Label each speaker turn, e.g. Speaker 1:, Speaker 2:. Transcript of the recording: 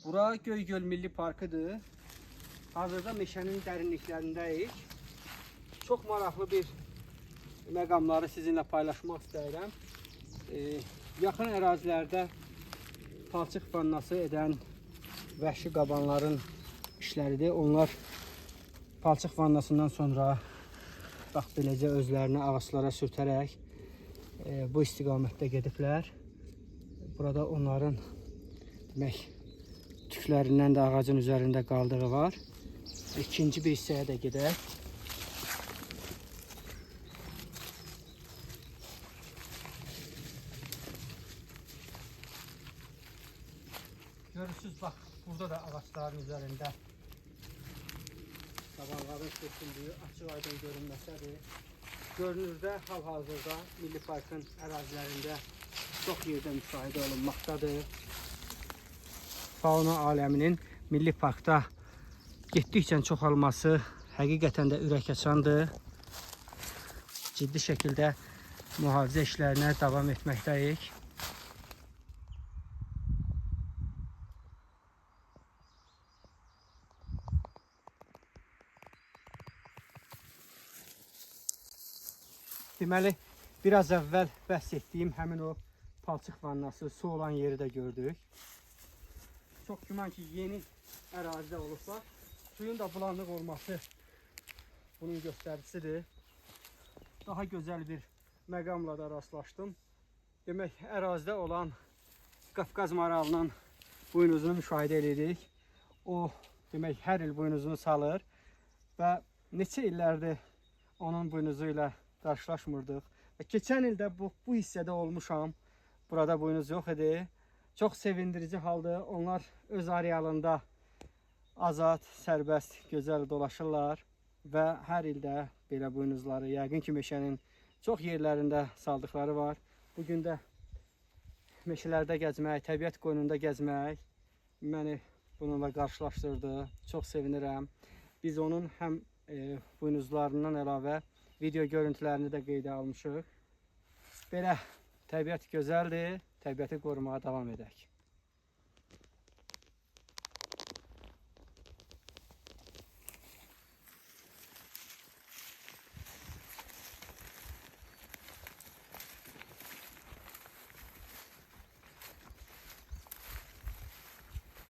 Speaker 1: Bura Göygöl Milli Parkıdır. Hazırda meşənin dərinliklərindəyik. Çox maraqlı bir məqamları sizinlə paylaşmaq istəyirəm. Yaxın ərazilərdə palçıq vannası edən vəhşi qabanların işləridir. Onlar palçıq vannasından sonra bax beləcə özlərini ağaclara sürtərək bu istiqamətdə gediblər. Burada onların demək tüklərindən də ağacın üzərində qaldığı var. İkinci bir hissəyə də gedək. Görürsünüz bax, burada da ağaçların üzərində qabanların sürtüldüyü açıq aydın görünməsədir. Görünürdə hal-hazırda Milli Parkın ərazilərində çox yerdə müşahidə olunmaqdadır. Fauna aləminin Milli Parkda getdikcə çoxalması həqiqətən də ürək açandır. Ciddi şəkildə mühafizə işlərinə davam etməkdəyik. Deməli, biraz əvvəl bəhs etdiyim həmin o palçıq vannası, su olan yeri də gördük. Çox güman ki, yeni ərazidə olursa, suyun da bulanıq olması bunun göstəricisidir. Daha gözəl bir məqamla da rastlaşdım. Demək, ərazidə olan Qafqaz maralının buynuzunu müşahidə edirik. O, demək, hər il buynuzunu salır və neçə illərdir onun buynuzu ilə qarşılaşmırdıq. Və keçən ildə bu hissədə olmuşam. Burada buynuz yox idi. Çox sevindirici haldır. Onlar öz arealında azad, sərbəst, gözəl dolaşırlar və hər ildə belə buynuzları yəqin ki, meşənin çox yerlərində saldıqları var. Bugün də meşələrdə gəzmək, təbiət qoynunda gəzmək məni bununla qarşılaşdırdı. Çox sevinirəm. Biz onun həm buynuzlarından əlavə video görüntülərini də qeydə almışıq. Belə təbiət gözəldir, təbiəti qorumağa davam edək.